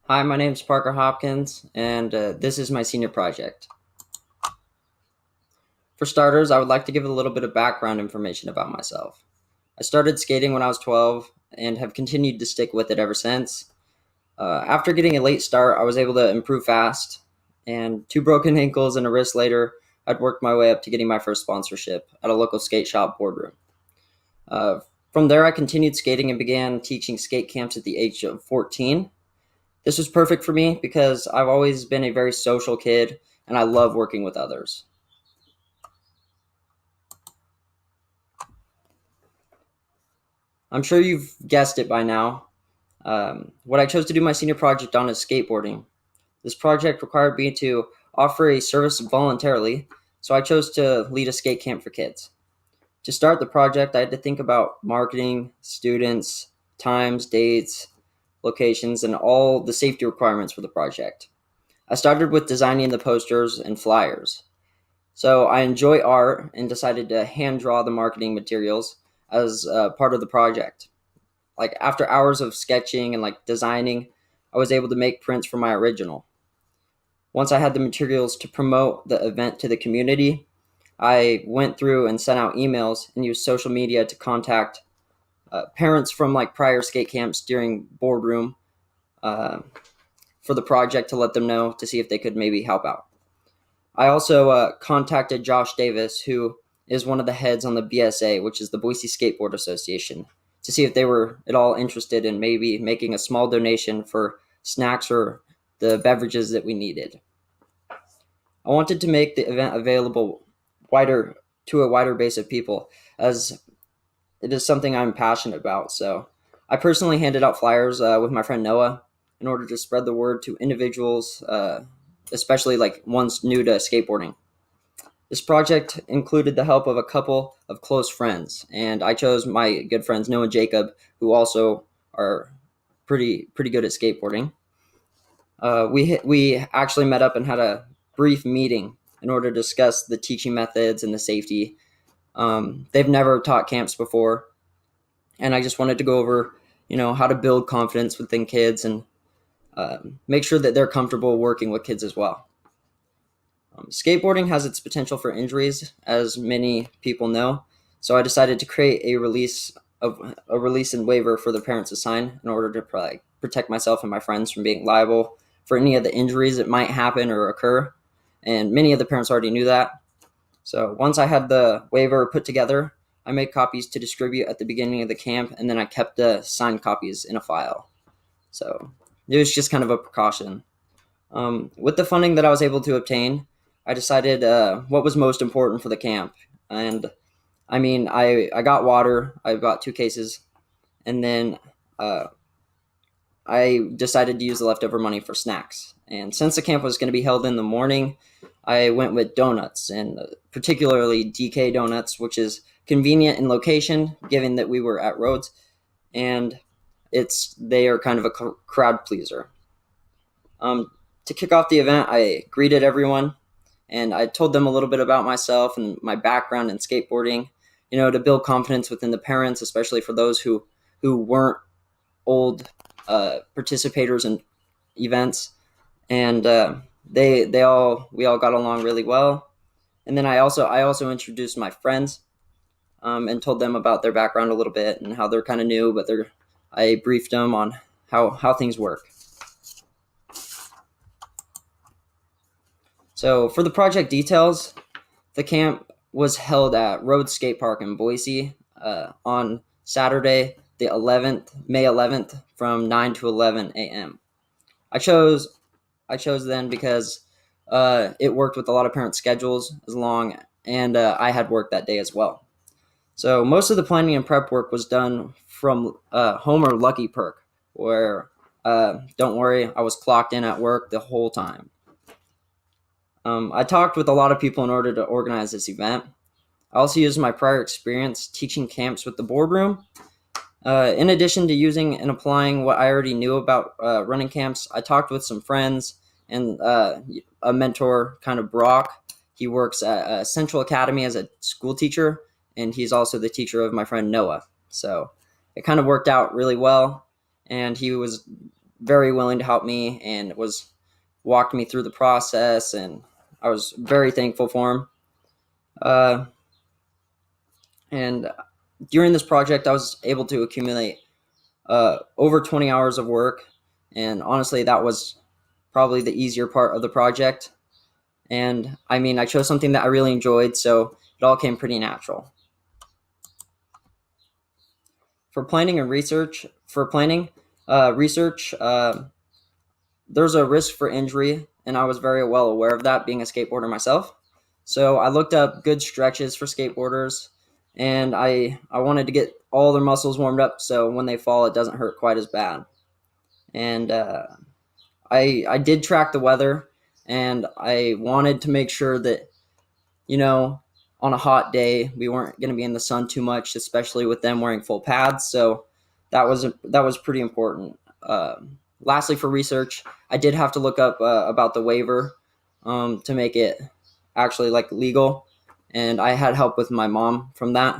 Hi, my name is Parker Hopkins, and this is my senior project. For starters, I would like to give a little bit of background information about myself. I started skating when I was 12 and have continued to stick with it ever since. After getting a late start, I was able to improve fast, and two broken ankles and a wrist later, I'd worked my way up to getting my first sponsorship at a local skate shop boardroom. Uh, from there, I continued skating and began teaching skate camps at the age of 14. This was perfect for me because I've always been a very social kid and I love working with others. I'm sure you've guessed it by now. What I chose to do my senior project on is skateboarding. This project required me to offer a service voluntarily, so I chose to lead a skate camp for kids. To start the project, I had to think about marketing, students, times, dates, locations, and all the safety requirements for the project. I started with designing the posters and flyers. So I enjoy art and decided to hand draw the marketing materials as part of the project. Like after hours of sketching and like designing, I was able to make prints for my original. Once I had the materials to promote the event to the community, I went through and sent out emails and used social media to contact parents from like prior skate camps during boardroom uh, for the project to let them know to see if they could maybe help out. I also contacted Josh Davis, who is one of the heads on the BSA, which is the Boise Skateboard Association, to see if they were at all interested in maybe making a small donation for snacks or the beverages that we needed. I wanted to make the event available wider to a wider base of people, as it is something I'm passionate about. So I personally handed out flyers with my friend Noah in order to spread the word to individuals, especially like ones new to skateboarding. This project included the help of a couple of close friends, and I chose my good friends Noah and Jacob, who also are pretty good at skateboarding. We actually met up and had a brief meeting in order to discuss the teaching methods and the safety. They've never taught camps before, and I just wanted to go over, how to build confidence within kids and make sure that they're comfortable working with kids as well. Skateboarding has its potential for injuries, as many people know. So I decided to create a release and waiver for the parents to sign in order to protect myself and my friends from being liable for any of the injuries that might happen or occur. And many of the parents already knew that. So once I had the waiver put together, I made copies to distribute at the beginning of the camp, and then I kept the signed copies in a file. So it was just kind of a precaution. With the funding that I was able to obtain, I decided what was most important for the camp. And I mean, I got water, I got two cases, and then uh, I decided to use the leftover money for snacks. And since the camp was going to be held in the morning, I went with donuts, and particularly DK Donuts, which is convenient in location, given that we were at Rhodes, and they are kind of a crowd pleaser. Um, to kick off the event, I greeted everyone and I told them a little bit about myself and my background in skateboarding, to build confidence within the parents, especially for those who weren't old participators in events. And we all got along really well. And then I also introduced my friends and told them about their background a little bit and how they're kind of new, but I briefed them on how things work. So for the project details, the camp was held at Rhodes Skate Park in Boise on Saturday, the 11th, May 11th, from 9 to 11 a.m. I chose I chose then because it worked with a lot of parents' schedules as long, and I had work that day as well. So most of the planning and prep work was done from Homer Lucky Perk, where don't worry, I was clocked in at work the whole time. I talked with a lot of people in order to organize this event. I also used my prior experience teaching camps with the boardroom. In addition to using and applying what I already knew about running camps, I talked with some friends and a mentor, kind of Brock. He works at Central Academy as a school teacher, and he's also the teacher of my friend Noah. So it kind of worked out really well, and he was very willing to help me and walked me through the process, and I was very thankful for him. Uh, and during this project, I was able to accumulate over 20 hours of work, and honestly, that was probably the easier part of the project. And I mean, I chose something that I really enjoyed, so it all came pretty natural. For planning and research, for planning research, there's a risk for injury, and I was very well aware of that, being a skateboarder myself. So I looked up good stretches for skateboarders, and I wanted to get all their muscles warmed up so when they fall, it doesn't hurt quite as bad. And I did track the weather, and I wanted to make sure that, you know, on a hot day we weren't going to be in the sun too much, especially with them wearing full pads. So that was pretty important. Lastly, for research, I did have to look up about the waiver to make it actually like legal, and I had help with my mom from that.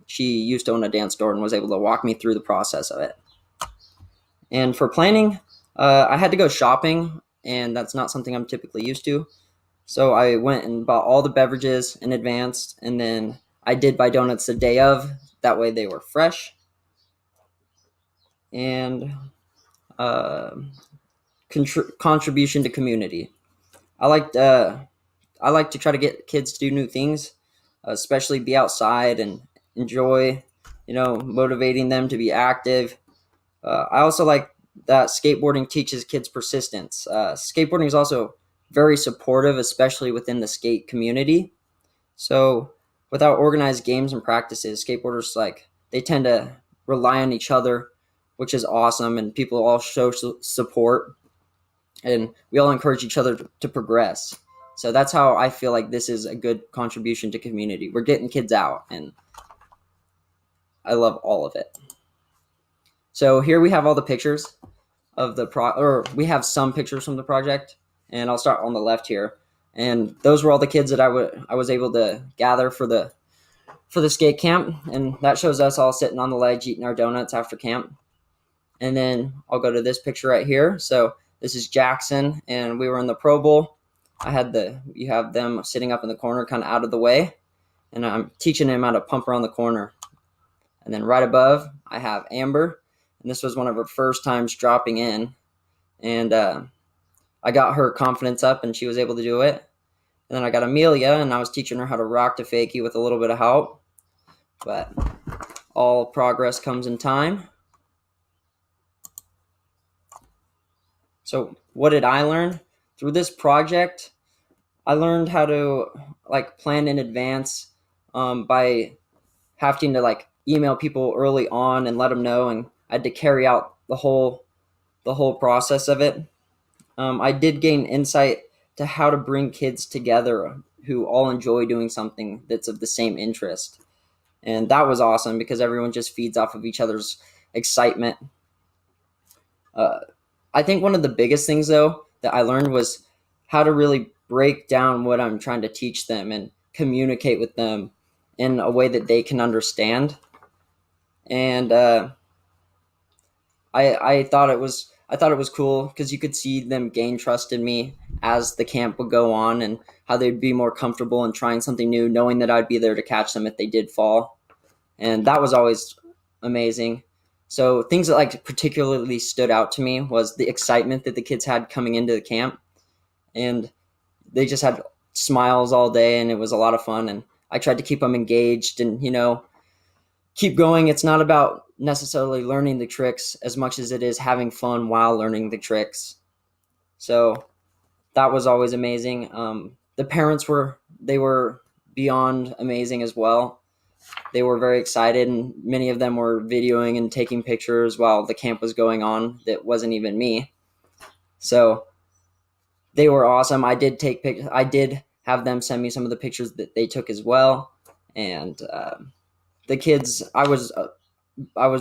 She used to own a dance store and was able to walk me through the process of it. And for planning, I had to go shopping, and that's not something I'm typically used to. So I went and bought all the beverages in advance, and then I did buy donuts the day of. That way they were fresh. And uh, contribution to community. I liked I like to try to get kids to do new things, especially be outside and enjoy, motivating them to be active. I also like that skateboarding teaches kids persistence. Skateboarding is also very supportive, especially within the skate community. So, without organized games and practices, skateboarders they tend to rely on each other, which is awesome, and people all show support, and we all encourage each other to progress. So that's how I feel like this is a good contribution to community. We're getting kids out, and I love all of it. So here we have all the pictures of or we have some pictures from the project, and I'll start on the left here. And those were all the kids that I was able to gather for the skate camp, and that shows us all sitting on the ledge eating our donuts after camp. And then I'll go to this picture right here. So this is Jackson, and we were in the Pro Bowl. You have them sitting up in the corner, kind of out of the way, and I'm teaching him how to pump around the corner. And then right above, I have Amber, and this was one of her first times dropping in, and I got her confidence up, and she was able to do it. And then I got Amelia, and I was teaching her how to rock to fakie with a little bit of help. But all progress comes in time. So what did I learn? Through this project, I learned how to plan in advance by having to email people early on and let them know, and I had to carry out the whole process of it. I did gain insight to how to bring kids together who all enjoy doing something that's of the same interest. And that was awesome because everyone just feeds off of each other's excitement. I think one of the biggest things, though, that I learned was how to really break down what I'm trying to teach them and communicate with them in a way that they can understand. And I thought it was cool because you could see them gain trust in me as the camp would go on, and how they'd be more comfortable in trying something new, knowing that I'd be there to catch them if they did fall. And that was always amazing. So things that particularly stood out to me was the excitement that the kids had coming into the camp, and they just had smiles all day, and it was a lot of fun. And I tried to keep them engaged and keep going. It's not about necessarily learning the tricks as much as it is having fun while learning the tricks. So that was always amazing. The parents were beyond amazing as well. They were very excited, and many of them were videoing and taking pictures while the camp was going on. That wasn't even me. So they were awesome. I did take pictures. I did have them send me some of the pictures that they took as well. And the kids, I was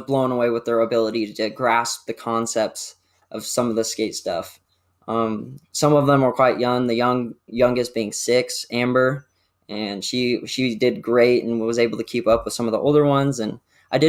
blown away with their ability to grasp the concepts of some of the skate stuff. Some of them were quite young. The youngest being 6, Amber, and she did great and was able to keep up with some of the older ones. And